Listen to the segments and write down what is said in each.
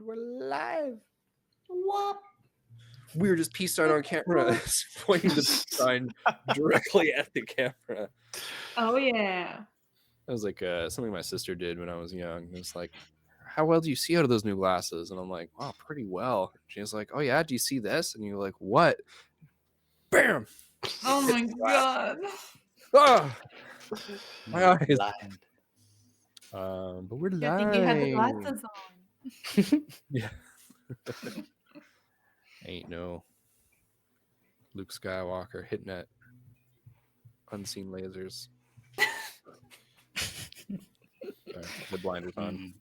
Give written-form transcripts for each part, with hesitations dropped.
And we're live. What? We were just peace sign on camera, pointing the peace sign directly at the camera. Oh yeah. That was like something my sister did when I was young. It was like, how well do you see out of those new glasses? And I'm like, wow, pretty well. She was like, oh yeah, do you see this? And you're like, what? Bam! Oh my god. Ah! My eyes. Blind. But we're Good live. thing you had the glasses on. Yeah. Ain't no Luke Skywalker hitting at unseen lasers. The blinders on.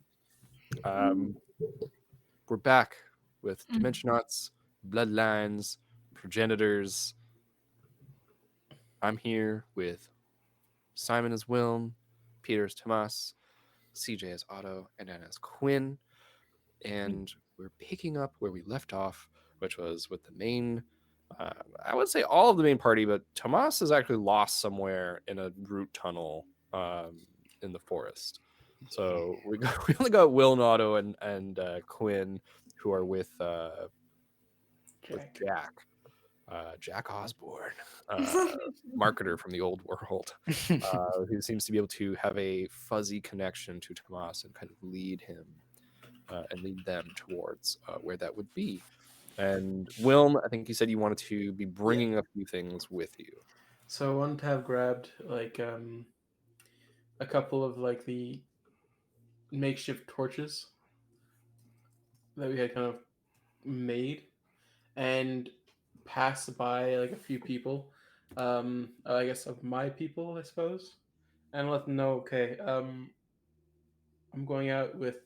We're back with Dimensionauts, Bloodlines, Progenitors. I'm here with Simon as Wilm, Peter as Tomas, CJ as Otto, and Anna as Quinn. And we're picking up where we left off, which was with the main, I would say all of the main party, but Tomas is actually lost somewhere in a root tunnel in the forest. So we only got Will and Otto and Quinn, who are with Jack. Jack Osborne, marketer from the old world, who seems to be able to have a fuzzy connection to Tomas and kind of lead him and lead them towards where that would be. And Wilm, I think you said you wanted to be bringing a few things with you. So I wanted to have grabbed like a couple of like the makeshift torches that we had kind of made and pass by like a few people, I guess of my people, I suppose, and let them know, okay, I'm going out with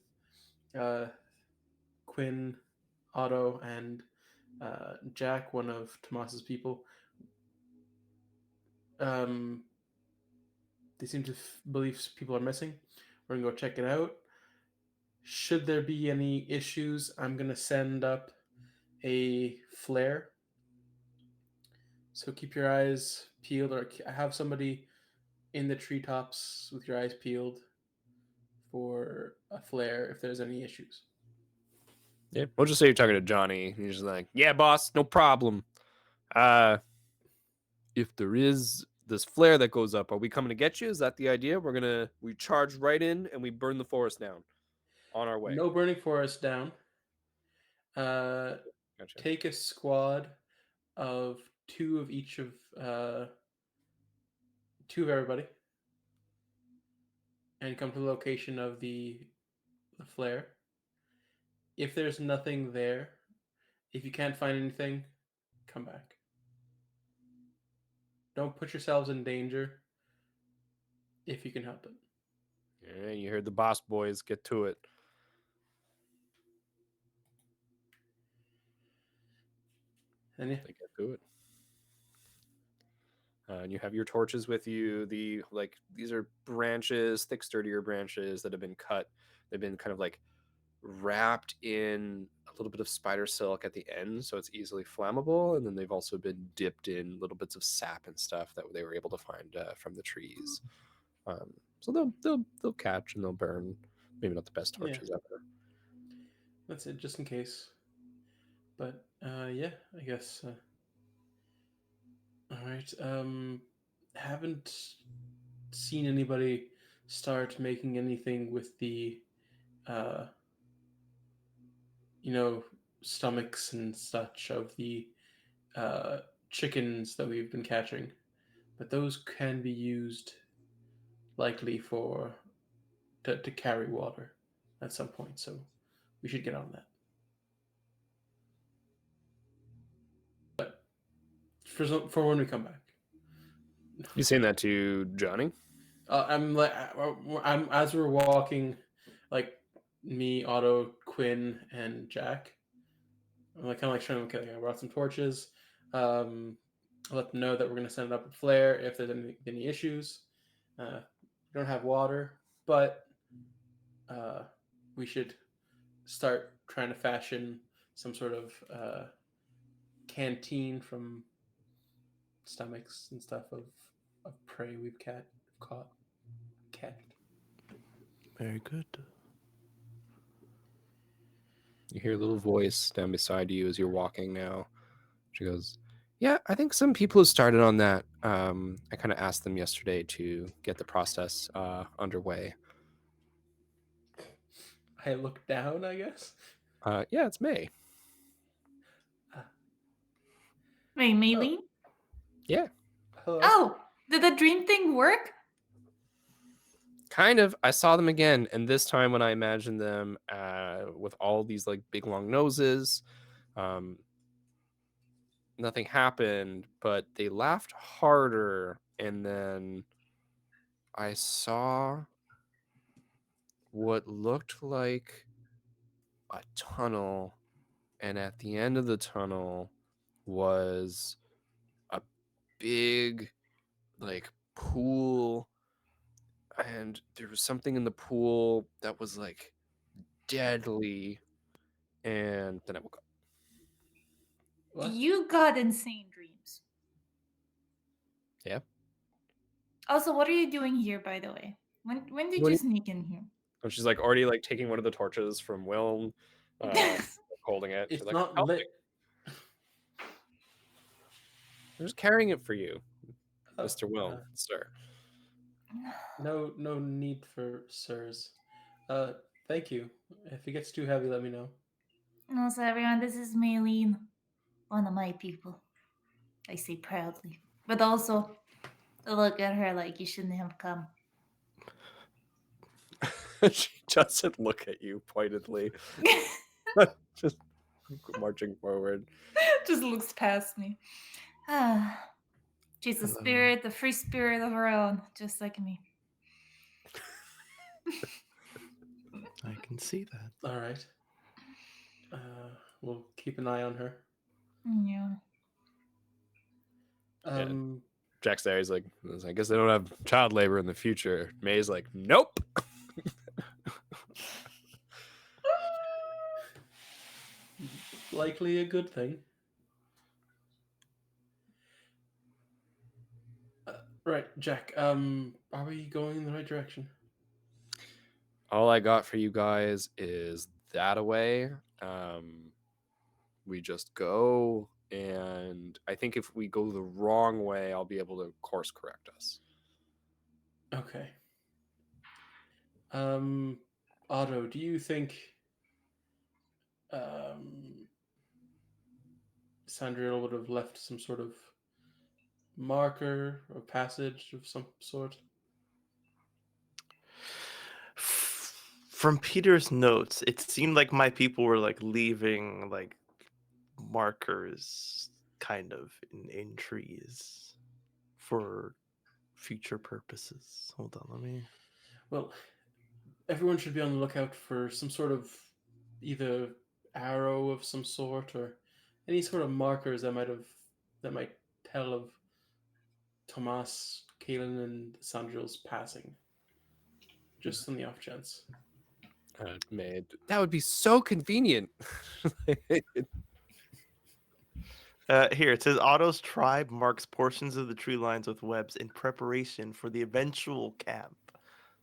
Quinn, Otto, and Jack, one of Tomas's people. They seem to believe people are missing. We're gonna go check it out. Should there be any issues, I'm gonna send up a flare. So keep your eyes peeled, or have somebody in the treetops with your eyes peeled for a flare if there's any issues. Yeah, we'll just say you're talking to Johnny. He's just like, yeah, boss, no problem. If there is this flare that goes up, are we coming to get you? Is that the idea? We charge right in and we burn the forest down on our way. No burning forest down. Gotcha. Take a squad of two of each of everybody, and come to the location of the flare. If there's nothing there, if you can't find anything, come back. Don't put yourselves in danger if you can help it. Yeah, you heard the boss, boys. Get to it. And yeah, They get to it. And you have your torches with you. These are branches, thick, sturdier branches that have been cut. They've been kind of like wrapped in a little bit of spider silk at the end, so it's easily flammable. And then they've also been dipped in little bits of sap and stuff that they were able to find from the trees. So they'll catch and they'll burn. Maybe not the best torches ever. That's it, just in case. But yeah, I guess. All right. Haven't seen anybody start making anything with the, stomachs and such of the chickens that we've been catching, but those can be used likely to carry water at some point. So we should get on that. But for when we come back. You saying that to Johnny? I'm as we're walking, like me, Otto, Quinn, and Jack. I'm like kind of like showing them, okay, I brought some torches. Let them know that we're gonna send up a flare if there's any issues. We don't have water, but we should start trying to fashion some sort of canteen from stomachs and stuff of prey we've caught. Very good. You hear a little voice down beside you as you're walking now. She goes, "Yeah, I think some people have started on that. I kind of asked them yesterday to get the process underway." I look down, I guess. Yeah, it's May. Uh, Wait, oh, Maylene? Yeah, hello. Oh, did the dream thing work? kind of. I saw them again, and this time when I imagined them with all these like big long noses, um, nothing happened, but they laughed harder, and then I saw what looked like a tunnel, and at the end of the tunnel was a big like pool, and there was something in the pool that was like deadly, and then I woke up. What? You got insane dreams. Yeah. Also, what are you doing here, by the way? When did What do you you- sneak in here? And she's like already like taking one of the torches from Will, holding it. She's It's like, not "I'm lit. just carrying it for you, Oh, Mr. Will, sir." no need for sirs. Thank you. If it gets too heavy, let me know. No, so everyone, this is Maylene, one of my people. I say proudly. But also, look at her like you shouldn't have come. She doesn't look at you pointedly, just marching forward. Just looks past me. Ah, she's a spirit, a free spirit of her own, just like me. I can see that. All right. We'll keep an eye on her. Yeah. Jack's there. He's like, "I guess they don't have child labor in the future." May's like, "Nope." Likely a good thing. Right, Jack. Are we going in the right direction? All I got for you guys is that away. We just go, and I think if we go the wrong way, I'll be able to course correct us. Okay. Otto, do you think Sandriel would have left some sort of marker or passage of some sort? From Peter's notes, it seemed like my people were like leaving like markers kind of in trees for future purposes. Hold on, let me. Well, everyone should be on the lookout for some sort of either arrow of some sort or any sort of markers that might tell of Tomas, Kalen, and Sandriel's passing. Just on the off chance. That would be so convenient. Here it says Otto's tribe marks portions of the tree lines with webs in preparation for the eventual camp.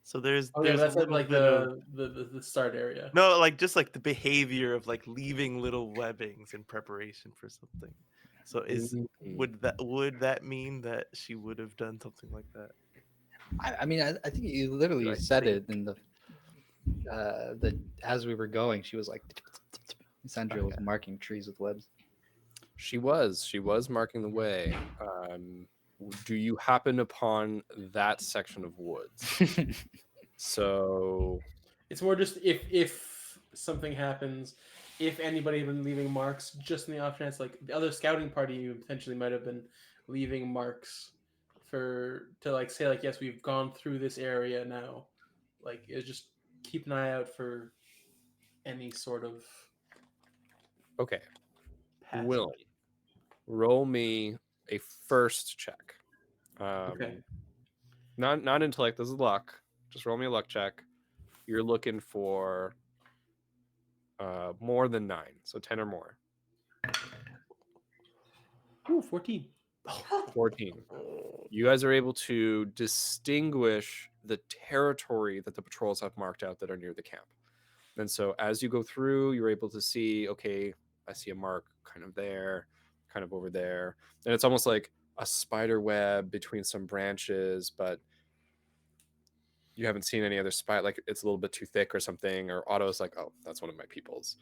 So there's Oh yeah, there's that's a at little like bit of the start area. no, like just like the behavior of like leaving little webbings in preparation for something. So would that mean that she would have done something like that? I mean, I think you literally I said think. it in the as we were going. She was like, Sandra was marking trees with webs. She was marking the way. Do you happen upon that section of woods? So it's more just if something happens, if anybody had been leaving marks, just in the off chance, like the other scouting party potentially might have been leaving marks to like say like yes, we've gone through this area now. Like it's just keep an eye out for any sort of okay. passage. Will, roll me a first check. Okay. Not intellect. This is luck. Just roll me a luck check. You're looking for more than 9, so 10 or more. Ooh, 14. 14. You guys are able to distinguish the territory that the patrols have marked out that are near the camp. And so as you go through, you're able to see, okay, I see a mark kind of there, kind of over there. And it's almost like a spider web between some branches, but you haven't seen any other spider, like it's a little bit too thick or something, or Otto's like, oh, that's one of my people's.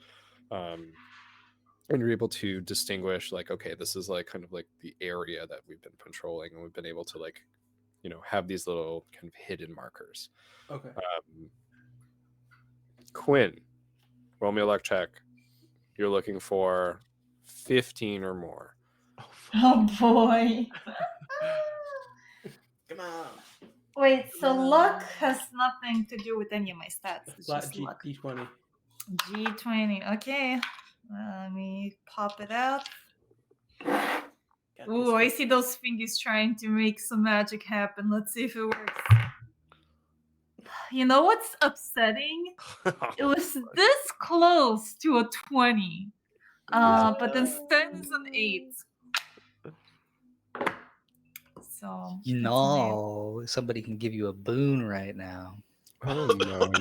And you're able to distinguish, like, okay, this is like kind of like the area that we've been patrolling, and we've been able to, like, have these little kind of hidden markers. Okay. Quinn, roll me a luck check. You're looking for 15 or more. Oh boy. Come on. Wait, so luck has nothing to do with any of my stats. It's Flat just G, luck. D20. G20. Okay. Let me pop it out. Got Ooh, this I one. see those fingers trying to make some magic happen. Let's see if it works. You know what's upsetting? It was this close to a 20. But instead it's an 8. So You it's an 8. know, somebody can give you a boon right now. Oh no,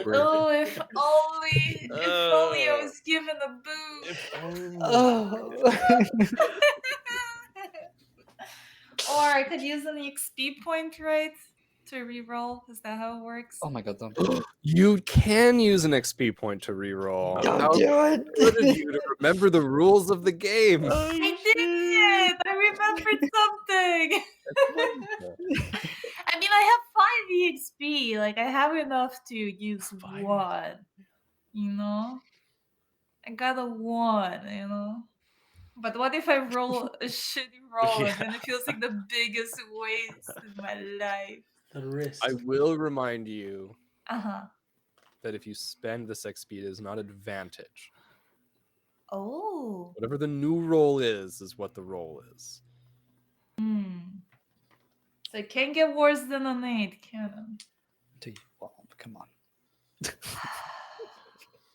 Oh, if only I was given a boon. If only. Oh, Or I could use an XP point, right? To reroll. Is that how it works? oh my god! Don't do it. You can use an XP point to reroll. Don't How good of it. you to remember the rules of the game. I did it! I remembered something! I mean, I have 5 EXP. Like, I have enough to use 5 1. You know? I got a 1. But what if I roll a shitty roll and then it feels like the biggest waste in my life? The wrist. I will remind you Uh-huh. that if you spend this XP, it is not advantage. Oh. Whatever the new roll is what the roll is. So it can't get worse than an 8, can it? Do you? Well, come on.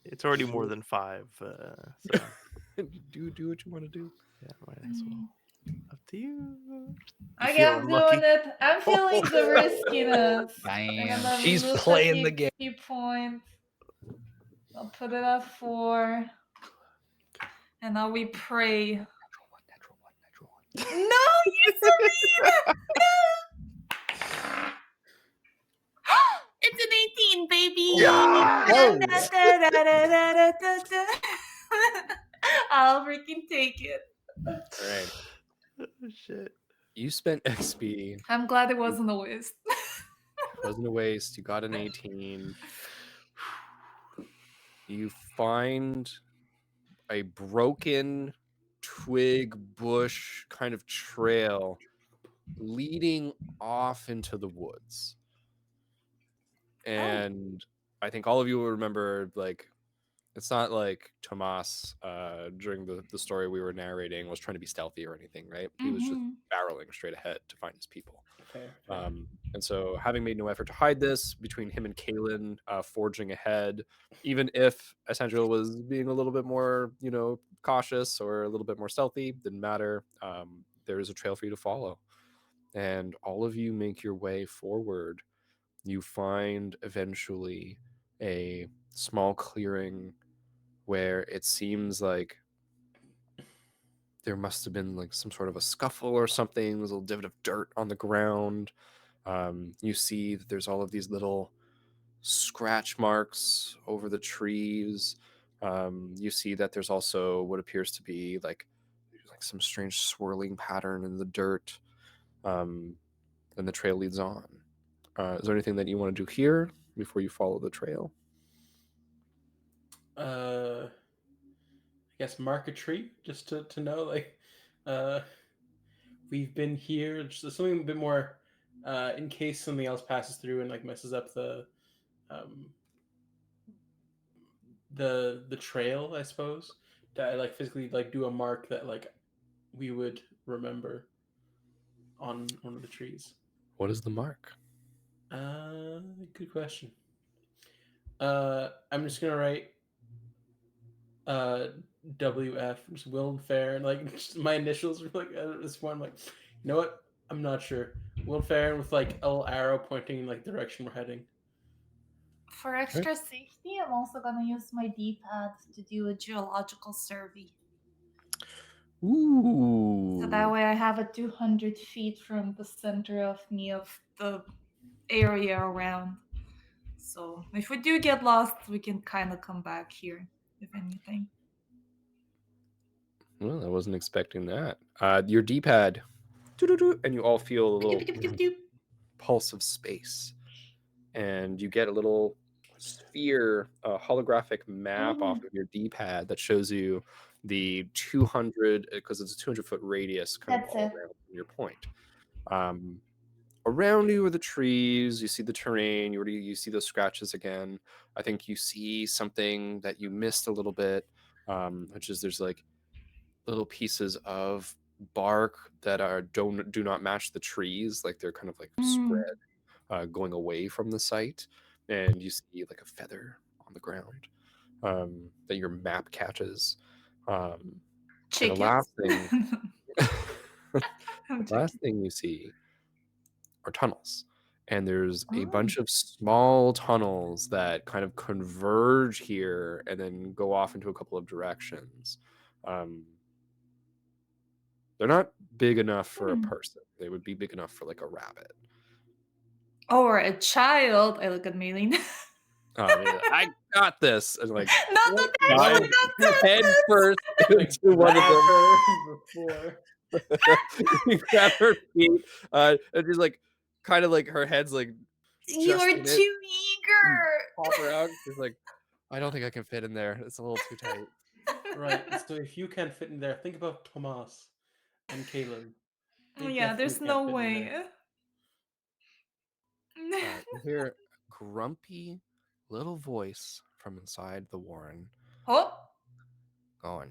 It's already more than 5. So do what you want to do. yeah, might as well. Up to you. Okay, feel I'm unlucky? doing it. I'm feeling the riskiness. And Damn, then she's lose a playing the game. XP point. I'll put it at 4. And now we pray. Natural one. No, you're so mean! It's an 18, baby! Yeah! I'll freaking take it. All right. Oh, shit. You spent XP. I'm glad it wasn't a waste. It wasn't a waste. You got an 18. You find a broken twig bush kind of trail leading off into the woods. And I think all of you will remember, like, it's not like Tomas during the story we were narrating was trying to be stealthy or anything, right? He was just barreling straight ahead to find his people. Fair. And so having made no effort to hide this, between him and Kaylin forging ahead, even if Essential was being a little bit more, cautious or a little bit more stealthy, didn't matter. There is a trail for you to follow. And all of you make your way forward. You find eventually a small clearing where it seems like there must have been like some sort of a scuffle or something. There's a little divot of dirt on the ground. You see that there's all of these little scratch marks over the trees. You see that there's also what appears to be like some strange swirling pattern in the dirt. And the trail leads on. Is there anything that you want to do here before you follow the trail? I guess mark a tree just to know, like, we've been here. Just something a bit more, in case something else passes through and like messes up the trail, I suppose. To like physically like do a mark that like we would remember on one of the trees. What is the mark? Good question. I'm just gonna write WF, just Will and Fair, and like just my initials are like at this point. I'm like, you know what? I'm not sure. Will and Fair with like a little arrow pointing in like the direction we're heading. For extra safety, I'm also gonna use my D-pad to do a geological survey. Ooh. So that way I have a 200 feet from the center of me of the area around. So if we do get lost, we can kind of come back here, if anything. Well, I wasn't expecting that. Your D-pad, and you all feel a little pulse of space, and you get a little sphere, a holographic map off of your D-pad that shows you the 200, because it's a 200-foot radius kind That's of all it. around your point. Around you are the trees. You see the terrain. You see those scratches again. I think you see something that you missed a little bit, which is there's like little pieces of bark that do not match the trees. Like they're kind of like spread, going away from the site, and you see like a feather on the ground that your map catches. And the last thing, I'm the last thing you see are tunnels, and there's a bunch of small tunnels that kind of converge here and then go off into a couple of directions. They're not big enough for a person. They would be big enough for like a rabbit. Or a child. I look at Maylene. I got this, and like not dive head first into one of them. Before. You grab her feet, and she's like, kind of like her head's like. You are too eager. Pop her out. She's like, I don't think I can fit in there. It's a little too tight. Right. So if you can't fit in there, think about Tomas and Caleb. They Yeah, there's definitely no can't fit in way. there. You hear a grumpy little voice from inside the warren Oh, going,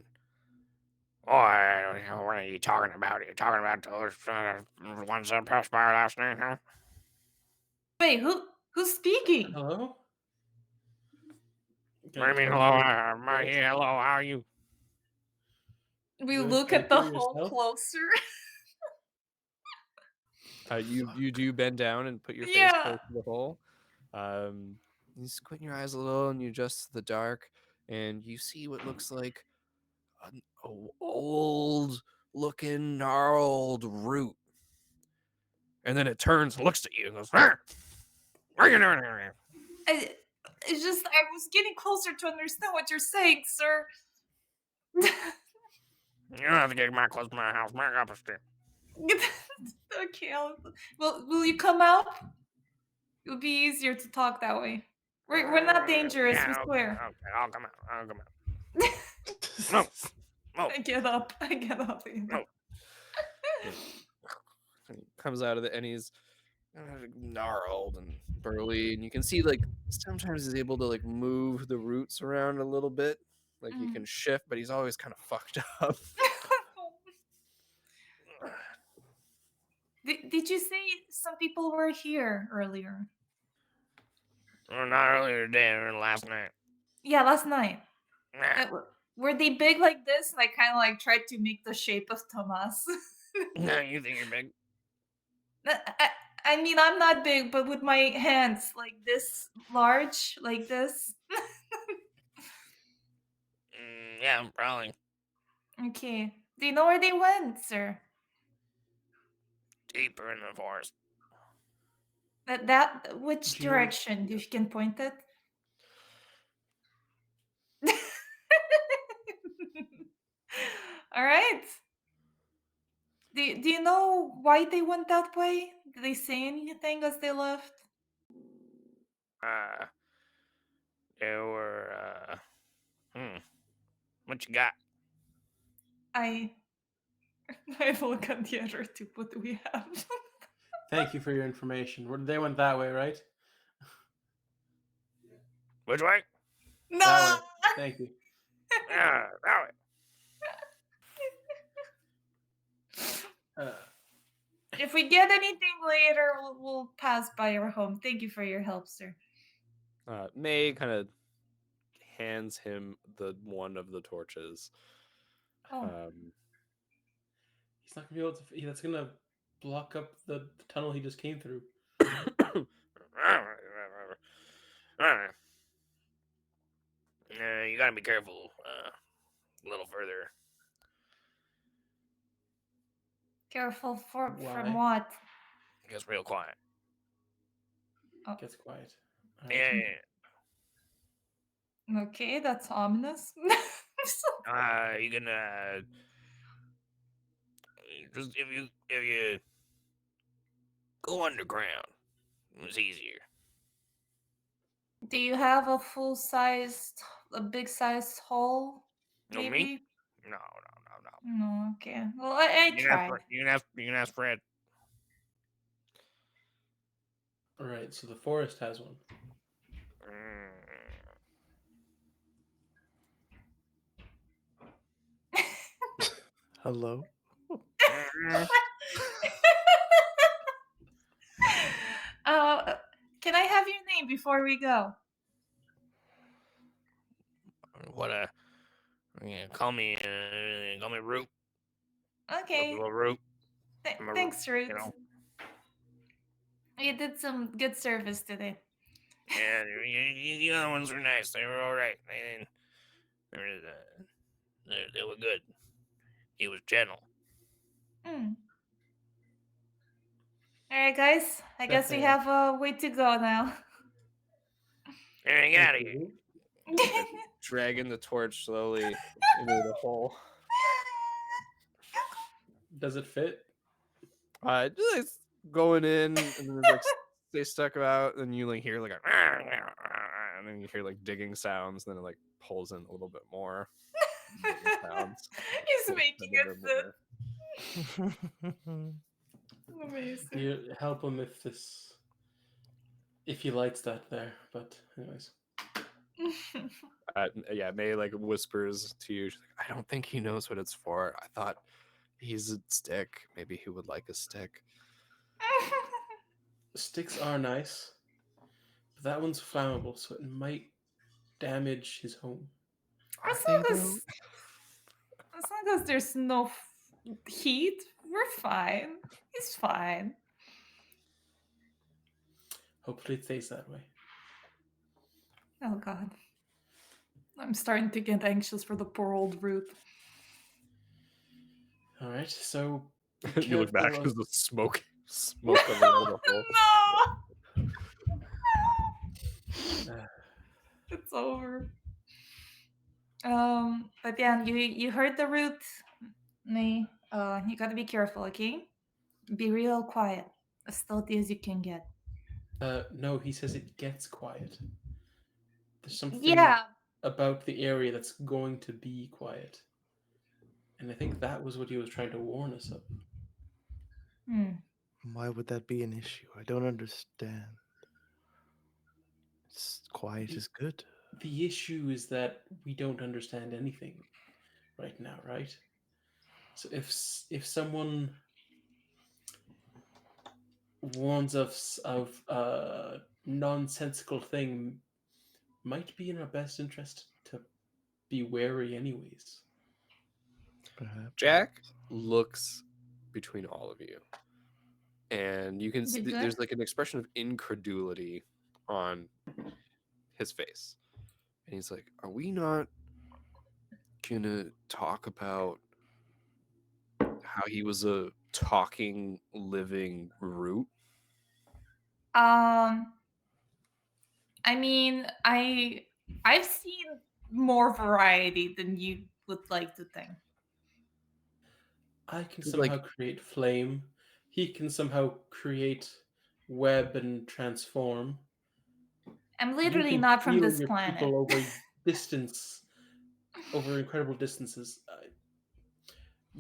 "Oh, what are you talking about? Are you talking about those ones that passed by last night, huh?" wait, who's speaking? Hello? What do you mean, hello? Am I here? Hello, how are you? We Good, look can at the you hear hole yourself? closer. You do bend down and put your face Yeah. close to the hole. You squint your eyes a little and you adjust to the dark, and you see what looks like an old looking gnarled root. And then it turns and looks at you and goes, "What are you doing here?" It's just I was getting closer to understand what you're saying, sir. You don't have to get my close to my house. Back up a step. Okay, will you come out? It'll be easier to talk that way. We're not dangerous, Yeah, we okay, swear. okay, I'll come out. No. No. I get up. No. He comes out of it and he's gnarled and burly, and you can see like sometimes he's able to like move the roots around a little bit, like he can shift, but he's always kind of fucked up. Did you say some people were here earlier? Not earlier today, or last night. Yeah, last night. Nah. Were they big like this? And I kind of like tried to make the shape of Tomas. No, you think you're big? I mean, I'm not big, but with my hands like this large, like this. Yeah, probably. Okay. Do you know where they went, sir? Deeper in the forest. Which direction? If you can point it. All right. Do you know why they went that way? Did they say anything as they left? They were, what you got? I look at the other two. What do we have? Thank you for your information. They went that way, right? Which way? No. That way. Thank you. Yeah, that way. If we get anything later, we'll pass by your home. Thank you for your help, sir. May kind of hands him one of the torches. Oh. He's not gonna be able to. That's gonna block up the tunnel he just came through. You gotta be careful. A little further. Careful from Why? what? It gets real quiet. Gets quiet. Yeah. Okay, that's ominous. You can just if you go underground, it's easier. Do you have a big-sized hole? No, me? Maybe? No. No, okay. Well, I tried. You can ask Fred. All right, so the forest has one. Hello. Can I have your name before we go? What call me Root. Okay. Little Root. Thanks, Root. You know. You did some good service today. Yeah, the other ones were nice. They were all right. They were good. He was gentle. All right, guys. I guess we have a way to go now. Get out of here. Dragging the torch slowly into the hole. Does it fit? Just going in, and then like they stuck out, and you like hear like a, and then you hear like digging sounds, and then it like pulls in a little bit more. Digging sounds. He's making it fit. Amazing. You help him if he lights that there. But anyways. Yeah, May like whispers to you. She's like, I don't think he knows what it's for. I thought he's a stick. Maybe he would like a stick. Sticks are nice, but that one's flammable, so it might damage his home. As long as there's no heat, we're fine. He's fine. Hopefully it stays that way. Oh God. I'm starting to get anxious for the poor old Root. All right, so You look back, careful there's the smoke coming out of the hole. No! It's over. But yeah, you heard the Root. You gotta be careful, okay? Be real quiet, as stealthy as you can get. No, he says it gets quiet. There's something about the area that's going to be quiet. And I think that was what he was trying to warn us of. Why would that be an issue? I don't understand. Quiet is good. The issue is that we don't understand anything right now, right? So if someone warns us of a nonsensical thing, might be in our best interest to be wary anyways. Perhaps. Jack looks between all of you, and you can see there's like an expression of incredulity on his face, and he's like, are we not gonna talk about how he was a talking living root? I mean, I've seen more variety than you would like to think. I can somehow create flame. He can somehow create web and transform. I'm literally not from this planet. People over incredible distances.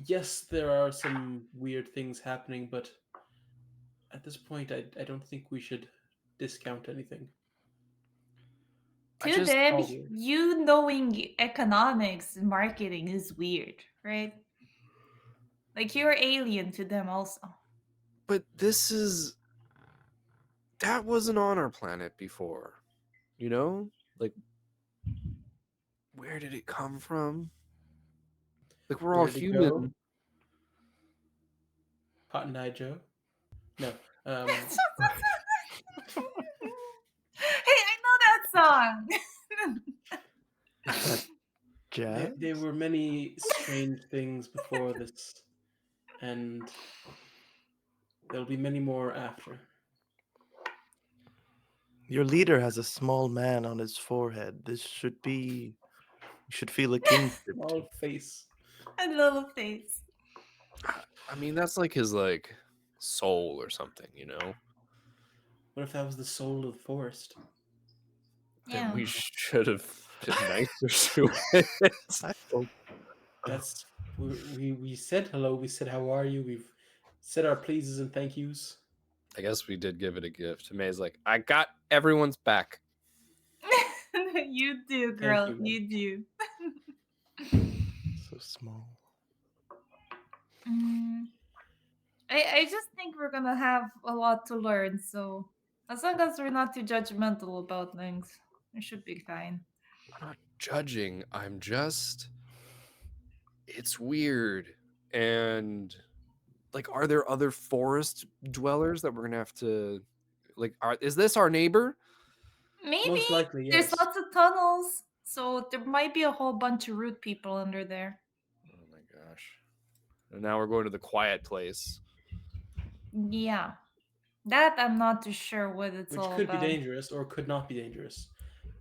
Yes, there are some weird things happening, but at this point, I don't think we should discount anything. To them, you knowing economics and marketing is weird, right? Like, you're alien to them also. But that wasn't on our planet before, you know? Like, where did it come from? Like, we're all human. Cotton Eye Joe? No. Hey, I know that song. Jazz? There were many strange things before this, and there'll be many more after. Your leader has a small man on his forehead. This should be. You should feel a kinship. Small face. A little face. I mean, that's like his like soul or something, you know. What if that was the soul of the forest? Then Yeah. we should have been nicer to it. I hope. That's we said hello. We said how are you. We've said our pleases and thank yous. I guess we did give it a gift. May's like, I got everyone's back. You do, girl. you, You do. So small. I just think we're gonna have a lot to learn, so as long as we're not too judgmental about things, it should be fine. I'm not judging. I'm just. It's weird. And like, are there other forest dwellers that we're gonna have to like? Is this our neighbor? Maybe Most likely, there's yes. lots of tunnels, so there might be a whole bunch of root people under there. Oh my gosh! And now we're going to the quiet place. Yeah, that I'm not too sure what it's Which all could about. be dangerous or could not be dangerous.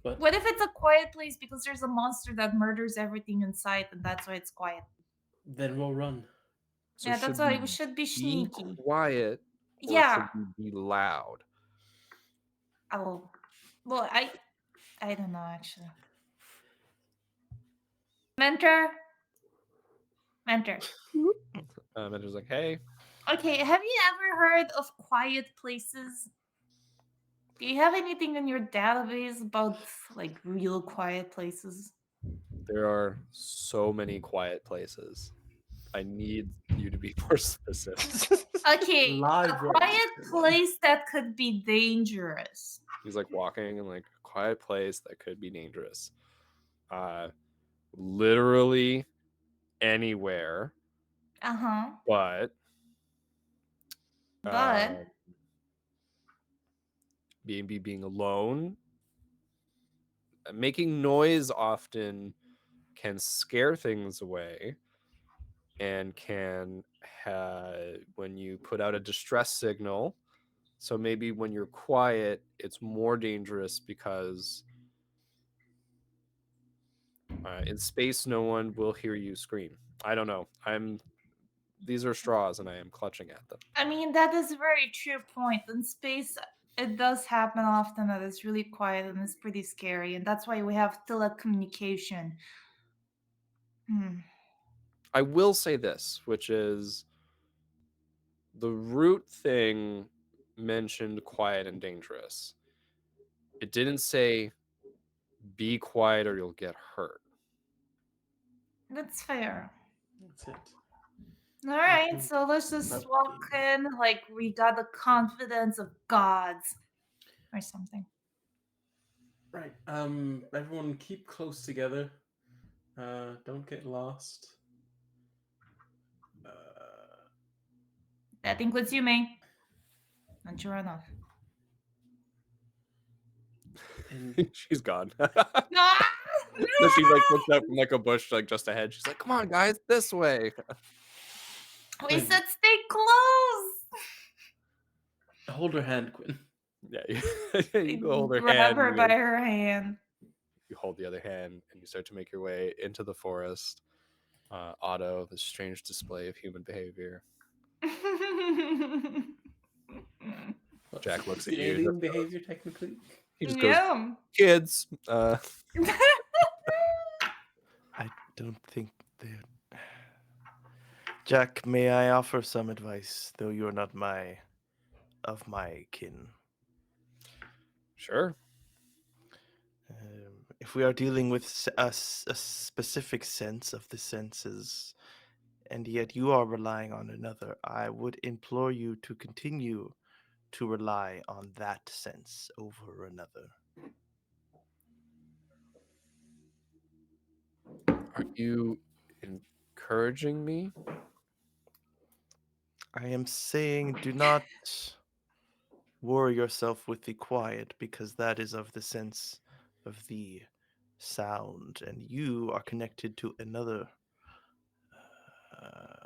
But What if it's a quiet place because there's a monster that murders everything in sight, and that's why it's quiet? then we'll run. So Yeah, that's should why we should be be sneaky. quiet, or Yeah. should we be loud? Oh, well, I don't know actually. Mentor. And just like, hey, Okay, have you ever heard of quiet places? Do you have anything in your database about like real quiet places? there are so many quiet places. I need you to be more specific. Okay, a Libraries. quiet place that could be dangerous. He's like walking in like a quiet place that could be dangerous. Literally anywhere, Uh-huh. but But being alone, making noise often can scare things away, and can when you put out a distress signal. So maybe when you're quiet, it's more dangerous because in space, no one will hear you scream. I don't know. These are straws, and I am clutching at them. I mean that is a very true point. In space, it does happen often that it's really quiet and it's pretty scary, and that's why we have telecommunication. I will say this, which is the root thing mentioned quiet and dangerous. It didn't say be quiet or you'll get hurt. That's fair. That's it. All right, so let's just walk in like we got the confidence of gods or something. Right. Everyone keep close together. Don't get lost. That includes you, May. Don't you run off. And She's gone. Ah! So she like looks out from like a bush like just ahead. She's like, "Come on, guys, this way." We said stay close. hold her hand, Quinn. Yeah, you go hold her Grab hand. her by her hand. You hold the other hand, and you start to make your way into the forest. Otto, this strange display of human behavior. Jack looks at The you. alien behavior, technically. He just goes, Yeah. "Kids." I don't think they. Jack, may I offer some advice, though you're not of my kin? Sure. If we are dealing with a specific sense of the senses, and yet you are relying on another, I would implore you to continue to rely on that sense over another. Are you encouraging me? I am saying do not worry yourself with the quiet, because that is of the sense of the sound, and you are connected to another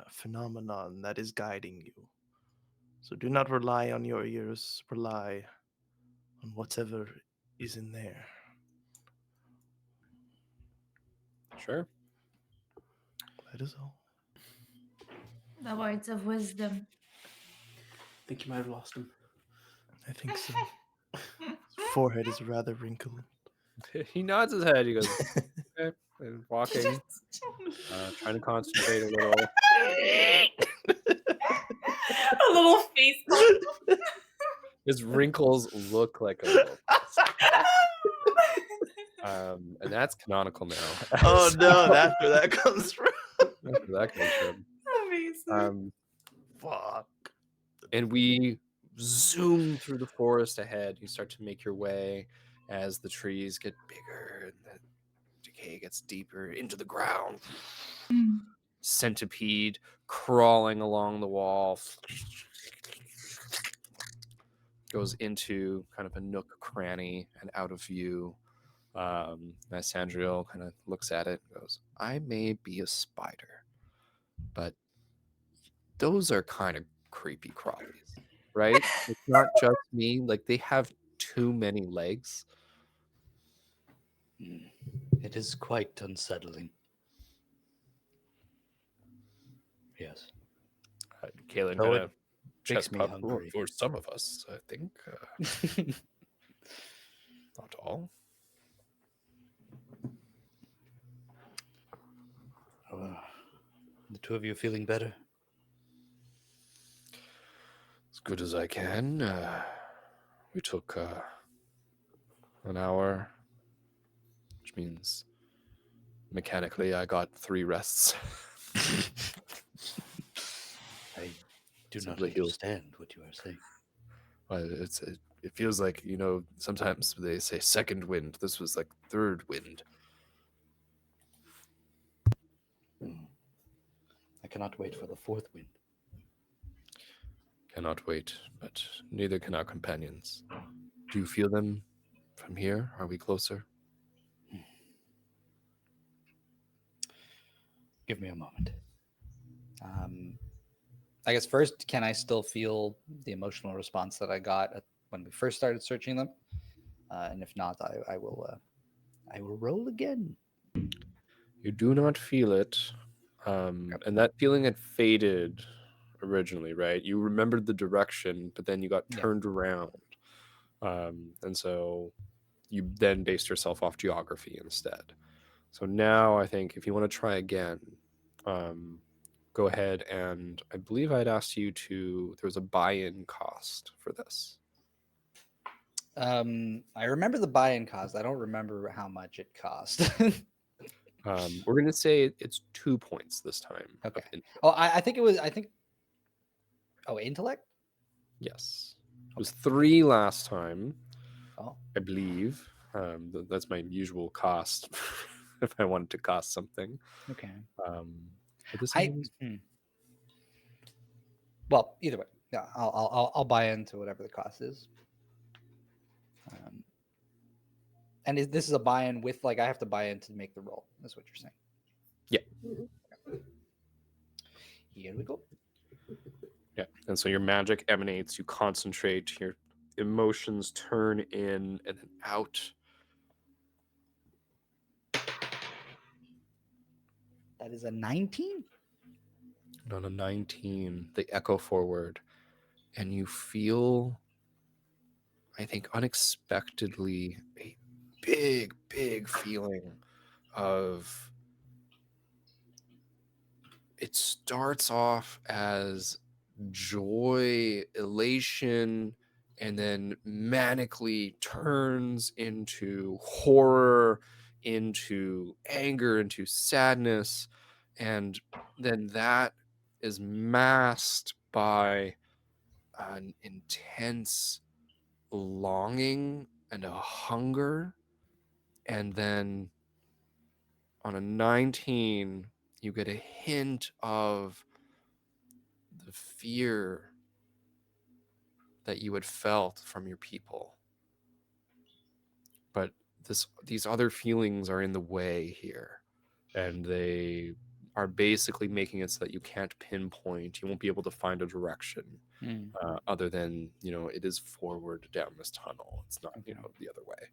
phenomenon that is guiding you. So do not rely on your ears, rely on whatever is in there. Sure. That is all. The words of wisdom. I think you might have lost him. I think so. His forehead is rather wrinkled. He nods his head. He goes, okay. And walking, trying to concentrate a little. A little face pop. His wrinkles look like a little. And that's canonical now. Oh no, that's where that comes from. That's where that comes from. Amazing. Fuck. And we zoom through the forest ahead. You start to make your way as the trees get bigger and the decay gets deeper into the ground. Centipede crawling along the wall goes into kind of a nook cranny and out of view. As Sandriel kind of looks at it and goes, I may be a spider, but those are kind of creepy crawlies, right? It's not just me. Like, they have too many legs. It is quite unsettling. Yes. Kaylin So kind it of makes chest me pump. hungry. For some of us, I think. Not all. The two of you feeling better? As good as I can. We took an hour, which means mechanically I got 3 rests. I do not Simply healed. understand what you are saying. Well, it feels like, sometimes they say second wind. This was like third wind. I cannot wait for the fourth wind. Cannot wait, but neither can our companions. Do you feel them from here? Are we closer? Give me a moment. I guess first, can I still feel the emotional response that I got when we first started searching them? And if not, I will roll again. You do not feel it. And that feeling had faded originally, right? You remembered the direction, but then you got turned around. And so you then based yourself off geography instead. So now I think if you want to try again, go ahead, and I believe I'd asked you there was a buy-in cost for this. I remember the buy-in cost. I don't remember how much it cost. We're going to say it's 2 points this time. Okay. Oh, I think it was, oh, intellect? Yes. It was 3 last time, Oh. I believe. That's my usual cost if I wanted to cost something. Okay. But this time well, either way, yeah, I'll buy into whatever the cost is. And this is a buy-in with, like, I have to buy in to make the roll. That's what you're saying. Yeah. Here we go. Yeah. And so your magic emanates, you concentrate, your emotions turn in and then out. That is a 19? And on a 19, they echo forward, and you feel, I think, unexpectedly a big, big feeling of, it starts off as joy, elation, and then manically turns into horror, into anger, into sadness, and then that is masked by an intense longing and a hunger. And then on a 19, you get a hint of the fear that you had felt from your people. But these other feelings are in the way here, and they are basically making it so that you can't pinpoint. You won't be able to find a direction other than it is forward down this tunnel. It's not the other way.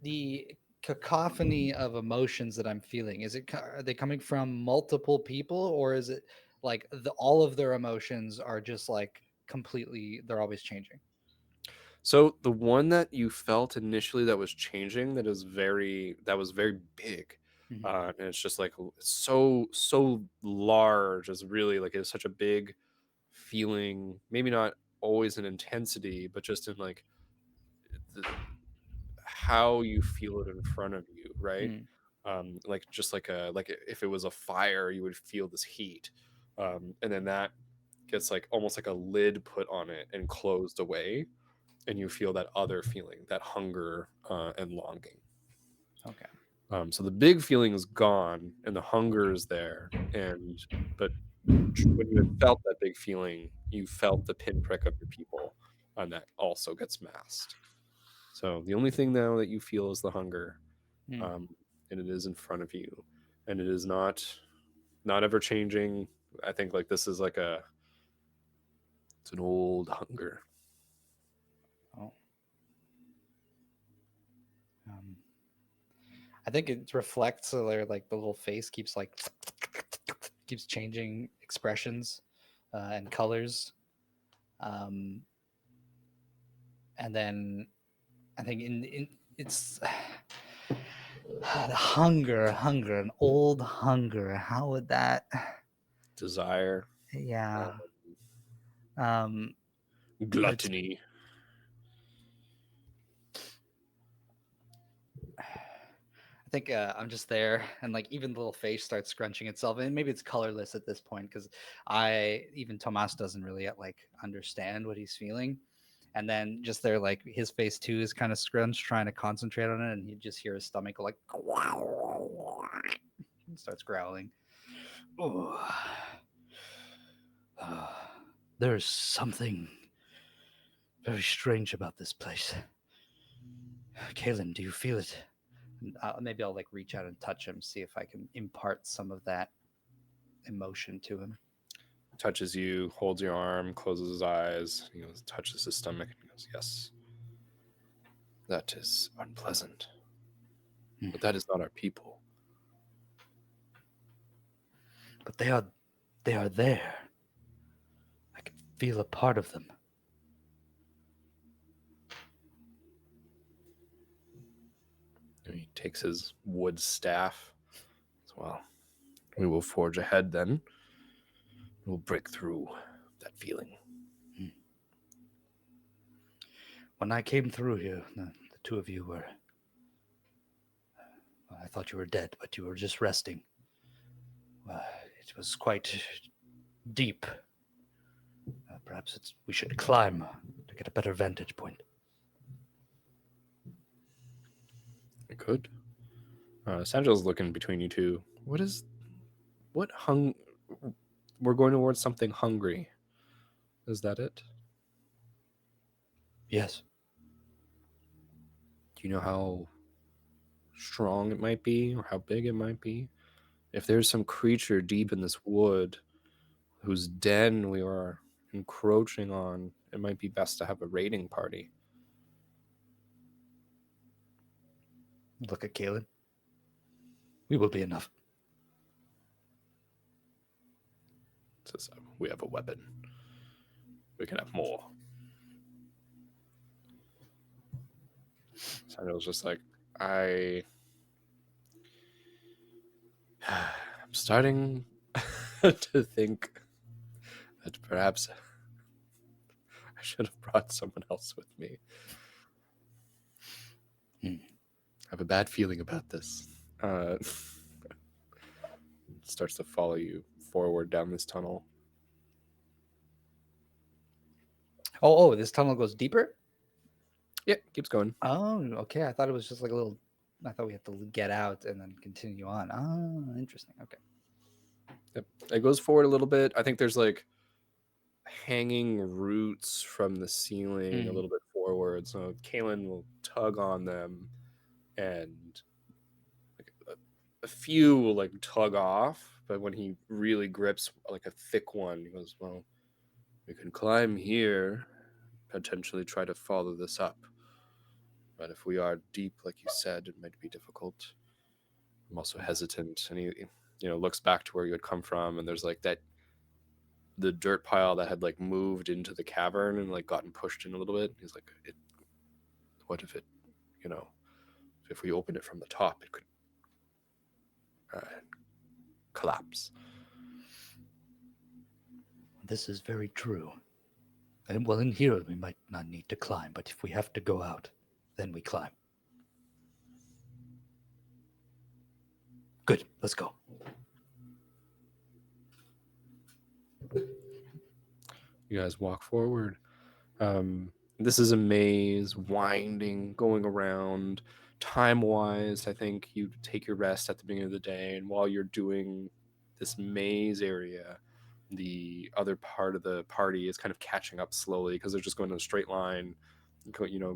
The cacophony of emotions that I'm feeling, are they coming from multiple people, or is it like all of their emotions are just like completely, they're always changing? So the one that you felt initially that was changing, that was very big, and it's just like so large, is really like it's such a big feeling. Maybe not always in intensity, but just in like how you feel it in front of you, right? Like just like if it was a fire, you would feel this heat, and then that gets like almost like a lid put on it and closed away, and you feel that other feeling, that hunger and longing. Okay. So the big feeling is gone and the hunger is there, but when you had felt that big feeling, you felt the pinprick of your people, and that also gets masked. So the only thing now that you feel is the hunger, and it is in front of you, and it is not ever changing. I think like this is like it's an old hunger. Oh. I think it reflects like the little face keeps changing expressions and colors, and then I think it's the hunger, an old hunger. How would that Desire. Yeah. Gluttony. I think I'm just there, and like even the little face starts scrunching itself, and maybe it's colorless at this point because even Tomas doesn't really like understand what he's feeling, and then just there, like his face too is kind of scrunched, trying to concentrate on it, and you just hear his stomach go like, and starts growling. There's something very strange about this place. Kaelin, do you feel it? Maybe I'll like reach out and touch him, see if I can impart some of that emotion to him. Touches you, holds your arm, closes his eyes, he goes, touches his stomach, and goes, "Yes, that is unpleasant, but that is not our people." But they are there. I can feel a part of them. He takes his wood staff. Well, we will forge ahead then. We'll break through that feeling. When I came through here, the two of you were... I thought you were dead, but you were just resting. It was quite deep. Perhaps we should climb to get a better vantage point. I could. Sanjel's looking between you two. We're going towards something hungry. Is that it? Yes. Do you know how strong it might be or how big it might be? If there's some creature deep in this wood whose den we are encroaching on, it might be best to have a raiding party. Look at Kaelin. We will be enough. Says, we have a weapon. We can have more. Sanjel's just like, I'm starting to think that perhaps I should have brought someone else with me. I have a bad feeling about this. Starts to follow you forward down this tunnel. Oh, this tunnel goes deeper? Yeah, keeps going. Oh, okay. I thought it was just like a little... I thought we had to get out and then continue on. Oh, interesting. Okay. Yep. It goes forward a little bit. I think there's like hanging roots from the ceiling a little bit forward. forward. So Kalen will tug on them, and like, a few will like tug off. But when he really grips like a thick one, he goes, "Well, we can climb here, potentially try to follow this up. But if we are deep, like you said, it might be difficult. I'm also hesitant." And he looks back to where you had come from, and there's like the dirt pile that had like moved into the cavern and like gotten pushed in a little bit. He's like, what if it, if we open it from the top, it could collapse. This is very true. And well, in here we might not need to climb, but if we have to go out, then we climb. Good, let's go. You guys walk forward. This is a maze, winding, going around. Time-wise, I think you take your rest at the beginning of the day, and while you're doing this maze area, the other part of the party is kind of catching up slowly because they're just going in a straight line,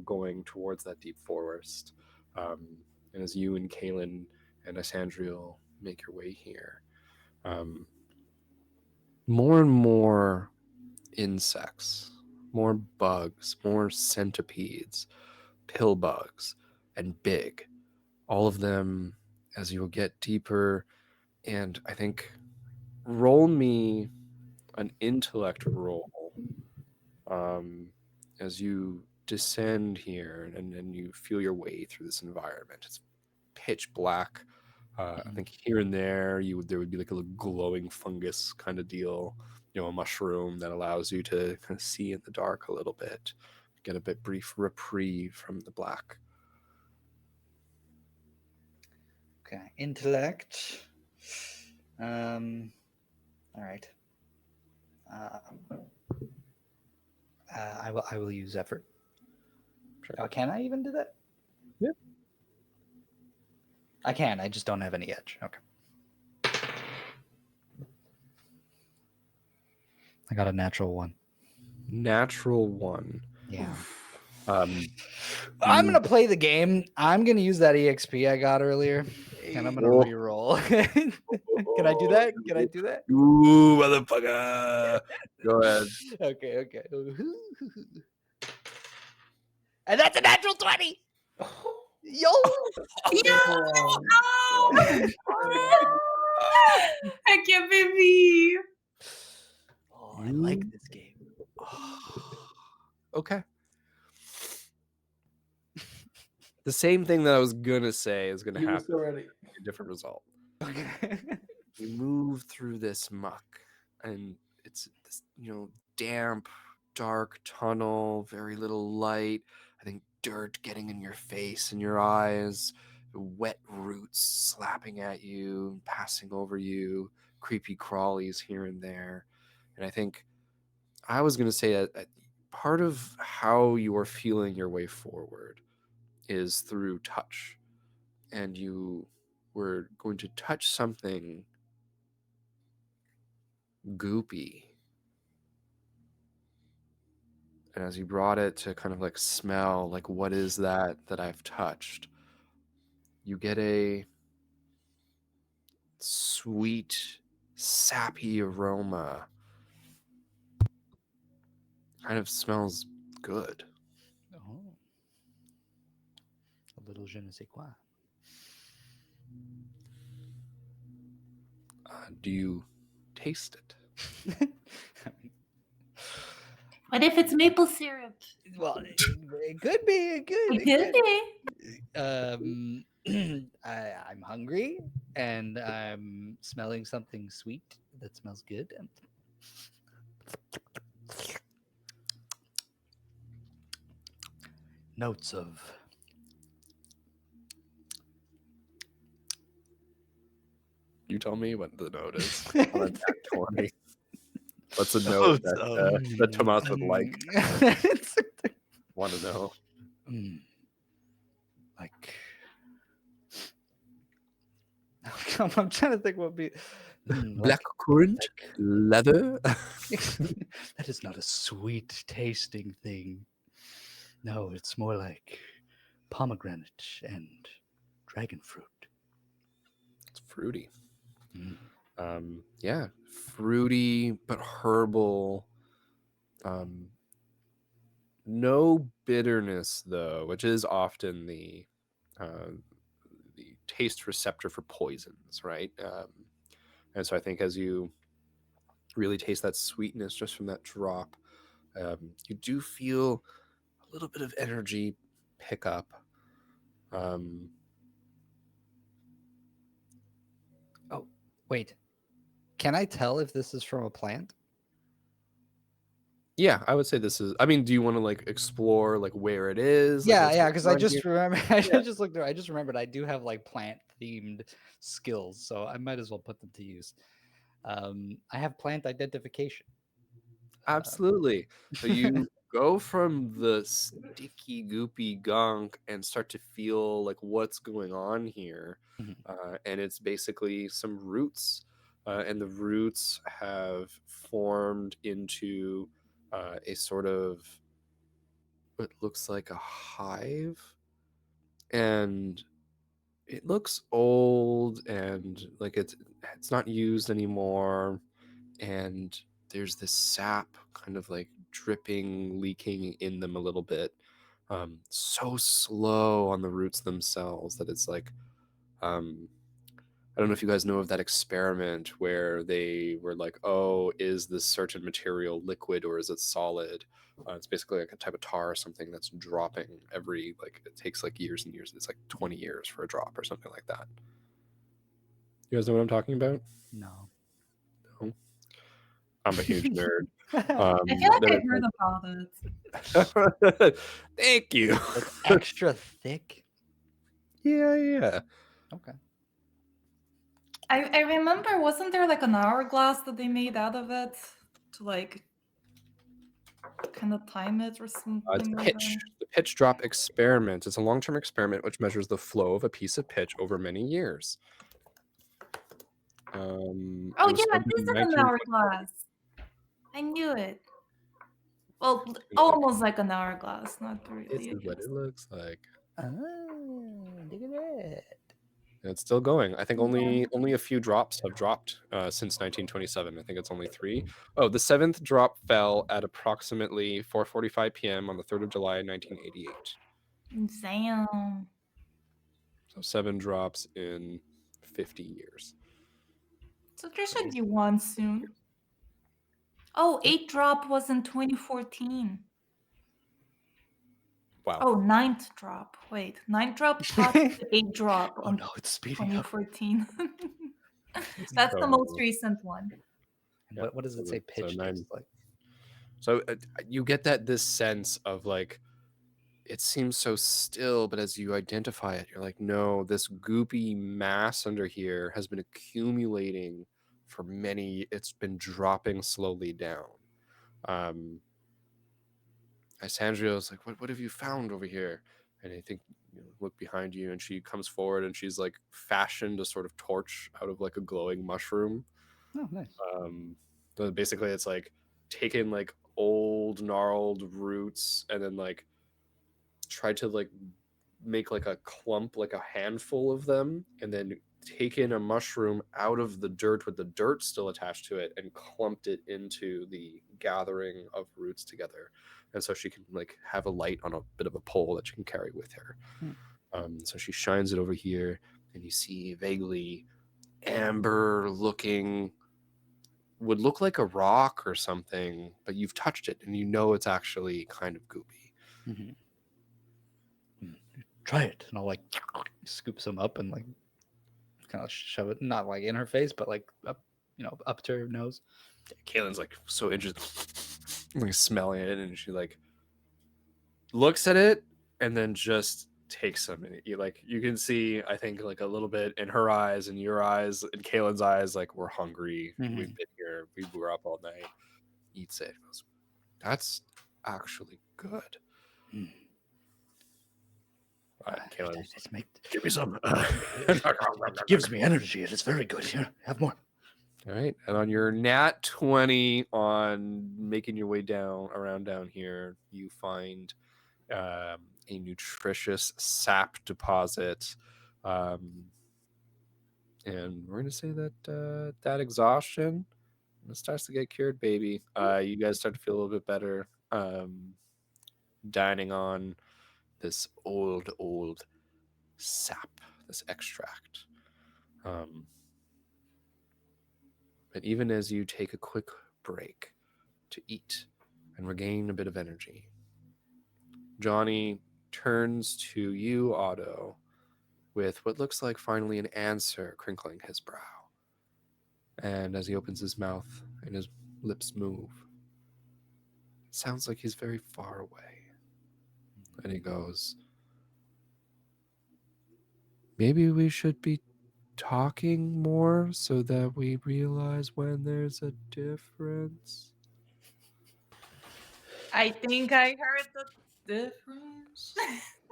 going towards that deep forest. And as you and Kaylin and Isandriel make your way here, more and more insects, more bugs, more centipedes, pill bugs, and big. All of them as you'll get deeper. And I think roll me an intellect roll as you descend here and you feel your way through this environment. It's pitch black. I think here and there there would be like a little glowing fungus kind of deal, a mushroom that allows you to kind of see in the dark a little bit, get a bit brief reprieve from the black. Okay, intellect. All right. I will use effort. Sure. Oh, can I even do that? Yeah. I can. I just don't have any edge. Okay. I got a natural 1. Natural 1. Yeah. you- I'm gonna play the game. I'm gonna use that EXP I got earlier, and I'm gonna re-roll. Can I do that? Can I do that? Ooh, motherfucker. Go ahead. Okay. And that's a natural 20. Yo. Heck yeah, baby. Oh, I like this game. Okay. The same thing that I was gonna say is gonna He was happen. so ready. A different result. Okay. You move through this muck, and it's this, damp, dark tunnel, very little light. I think dirt getting in your face and your eyes, wet roots slapping at you, passing over you, creepy crawlies here and there. And I think I was going to say that part of how you are feeling your way forward is through touch. And you were going to touch something goopy. And as you brought it to kind of like smell, like, what is that I've touched? You get a sweet, sappy aroma. Kind of smells good. Oh. A little je ne sais quoi. Do you taste it? What if it's maple syrup? Well, it could be. It could be. I'm hungry and I'm smelling something sweet that smells good. Notes of You tell me what the note is. On a nat 20. What's a note that Tomas would like? Want to know? Like, I'm trying to think what would be Black currant, leather. That is not a sweet tasting thing. No, it's more like pomegranate and dragon fruit. It's fruity. Mm. Yeah, fruity but herbal. No bitterness though, which is often the taste receptor for poisons, right? And so I think as you really taste that sweetness just from that drop, you do feel a little bit of energy pick up. Oh, wait. Can I tell if this is from a plant? Yeah, I would say this is. I mean, do you want to like explore like where it is? Like Yeah, what's yeah, going because I on just here? remember I Yeah. just looked I just remembered I do have like plant themed skills, so I might as well put them to use. I have plant identification. Absolutely. So you go from the sticky, goopy gunk and start to feel like what's going on here. Mhm. And it's basically some roots. And the roots have formed into a sort of what looks like a hive. And it looks old and like it's not used anymore, and there's this sap kind of like dripping, leaking in them a little bit, so slow on the roots themselves that it's like I don't know if you guys know of that experiment where they were like, oh, is this certain material liquid or is it solid? It's basically like a type of tar or something that's dropping every, like, it takes like years and years. It's like 20 years for a drop or something like that. You guys know what I'm talking about? No. No? I'm a huge nerd. I feel like I There- heard about it. Thank you. Like extra thick? Yeah. Okay. I remember, wasn't there like an hourglass that they made out of it to like kind of time it or something It's like pitch. that? The pitch drop experiment. It's a long-term experiment which measures the flow of a piece of pitch over many years. Oh It was yeah, started this in is an 1927. hourglass. I knew it. Well, Look, almost like an hourglass, not this really. I is what guess. it looks like. Look at that. And it's still going. I think Yeah. only a few drops have dropped since 1927. I think it's only 3. Oh, the 7th drop fell at approximately 4:45 p.m. on the 3rd of July, 1988. Damn. So 7 drops in 50 years. So there should be one soon. Oh, 8 drop was in 2014. Wow. Oh, 9th drop. Wait, 9th drop shot to 8 drop Oh on no, it's speeding up. 2014. That's the most So- recent one. And Yeah, what does it so say the- so pitch nine- tastes like? So you get this sense of like, it seems so still, but as you identify it, you're like, no, this goopy mass under here has been accumulating for many. It's been dropping slowly down. Sandrio's like, what have you found over here? And I think look behind you, and she comes forward, and she's like fashioned a sort of torch out of like a glowing mushroom. Oh, nice. So basically, it's like taken like old gnarled roots and then like tried to like make like a clump, like a handful of them, and then taken a mushroom out of the dirt with the dirt still attached to it and clumped it into the gathering of roots together. And so she can like have a light on a bit of a pole that she can carry with her. So she shines it over here, and you see vaguely amber looking, would look like a rock or something, but you've touched it and you know it's actually kind of goopy. Mm-hmm. Try it, and I'll like scoop some up and like kind of shove it, not like in her face, but like up, up to her nose. Kaylin's like so interested, like smelling it, and she like looks at it and then just takes some. And you can see, I think, like a little bit in her eyes and your eyes and Kaylin's eyes, like, we're hungry. Mhm. We've been here. We were up all night. Eats it. Goes, that's actually good. Kaylin's like, give me some. It gives me energy. It is very good. Here, have more. All right, and on your nat 20 on making your way down here, you find a nutritious sap deposit. And we're gonna say that that exhaustion starts to get cured, baby. You guys start to feel a little bit better. Dining on this old sap, this extract. But even as you take a quick break to eat and regain a bit of energy, Johnny turns to you, Otto, with what looks like finally an answer crinkling his brow. And as he opens his mouth and his lips move, it sounds like he's very far away. And he goes, maybe we should be talking more so that we realize when there's a difference. I think I heard the difference.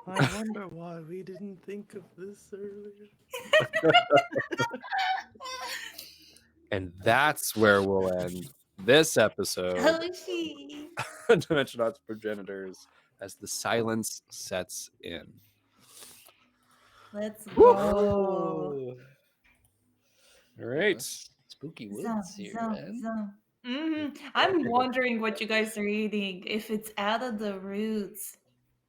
I wonder why we didn't think of this earlier. And that's where we'll end this episode Oh, she. of Dimensionauts Progenitors as the silence sets in. Let's go. Whoa. All right. Spooky Zom, woods here, zom, man. zom. I'm wondering what you guys are eating. If it's out of the roots,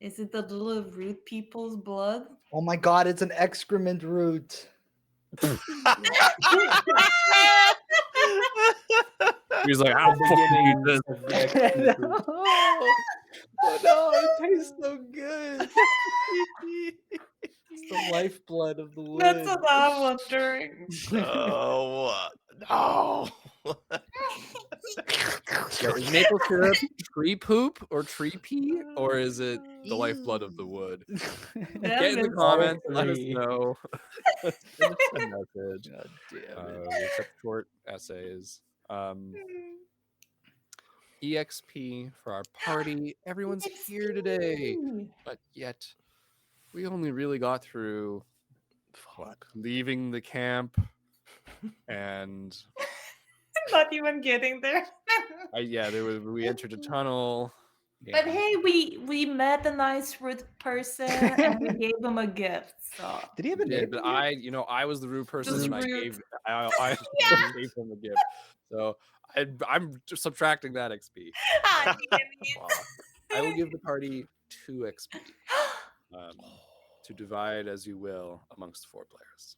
is it the little root people's blood? Oh my god, it's an excrement root. He's like, how fucking eat this? Of the XP group. Oh no, it tastes so good. It's the lifeblood of the wood. That's what I'm wondering. Oh, no. Yeah, is maple syrup tree poop or tree pee, or is it the lifeblood of the wood? That Get in the is- comments and let us three. know. Finish the message. God damn it. We accept short essays. EXP for our party. Everyone's here today, but yet we only really got through leaving the camp and Not even getting there. we entered a tunnel. But hey, we met a nice rude person and we gave him a gift. So Did he have a Yeah, name? but I was the rude person Just and I rude. gave him a gift. So I'm just subtracting that XP. Ah, damn it. I will give the party 2 XP to divide as you will amongst 4 players.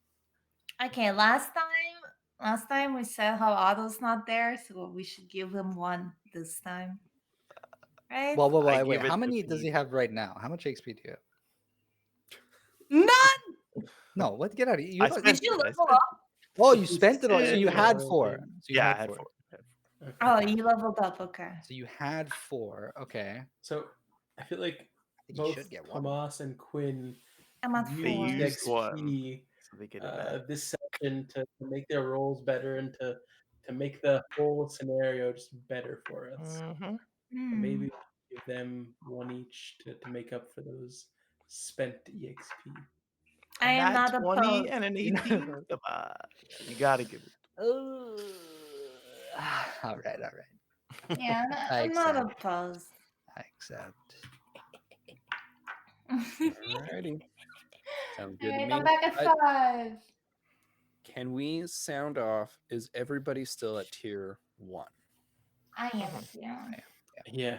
Okay, last time we said how Otto's not there, so we should give him 1 this time. Right? Well, I wait. give it How to many does he Pete. have right now? How much XP do you have? None! No, what? Get out of here. You I don't- spent Did you it, I level spent up? oh, you spent it all. So you Yeah, had okay. 4. So you Yeah, I had had 4. 4. Okay. Oh, you leveled up, okay. So you had 4. Okay. So I feel like I think you both should get 1. Tomas and Quinn I'm at They 4. used XP one, so they get it back. this session to make their roles better and to make the whole scenario just better for us. Mhm. And maybe give them 1 each to make up for those spent EXP. I am Nat not 20 opposed. and an 18. Come on. You gotta give it. All right. Yeah, I I'm not accept. opposed. I accept. Alrighty. Sounds good to Alright, me. I'm back at 5. Can we sound off? Is everybody still at tier 1? I am, yeah. Yeah.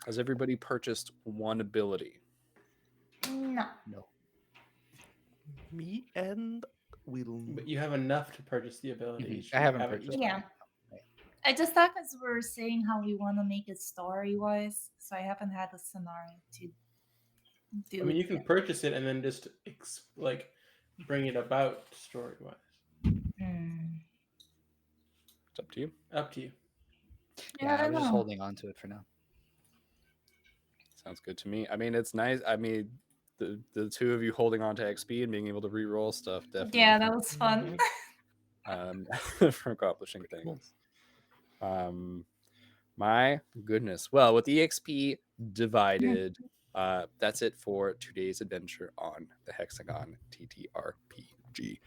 Has everybody purchased 1 ability? No. No. Me and Will. But you have enough to purchase the ability. I haven't purchased yet. Yeah. I just thought because we were saying how we want to make it story-wise, so I haven't had a scenario to do I mean, it you can yet. purchase it and then just bring it about story-wise. Hmm. It's up to you. Up to you. Yeah, I I'm just know. holding on to it for now. Sounds good to me. I mean, it's nice. I mean, the 2 of you holding on to XP and being able to re-roll stuff definitely. Yeah, that was fun. For accomplishing things. My goodness. Well, with EXP divided, that's it for today's adventure on the Hexagon TTRPG.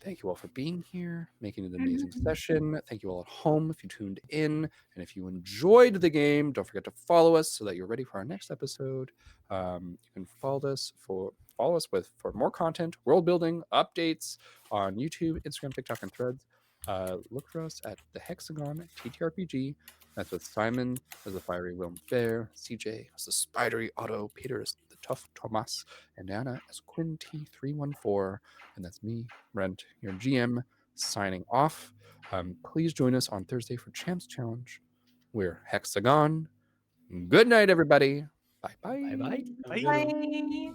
Thank you all for being here, making it an amazing session. Thank you all at home if you tuned in. And if you enjoyed the game, don't forget to follow us so that you're ready for our next episode. You can follow us for more content, world building, updates on YouTube, Instagram, TikTok, and Threads. Look for us at the Hexagon TTRPG. That's with Simon as the fiery Wilm Bear, CJ as the spidery Otto, Peter as the tough Tomas, and Anna as Quinn T314. And that's me, Brent, your GM, signing off. Please join us on Thursday for Champs Challenge. We're Hexagon. Good night, everybody. Bye bye. Bye bye. Bye. Bye.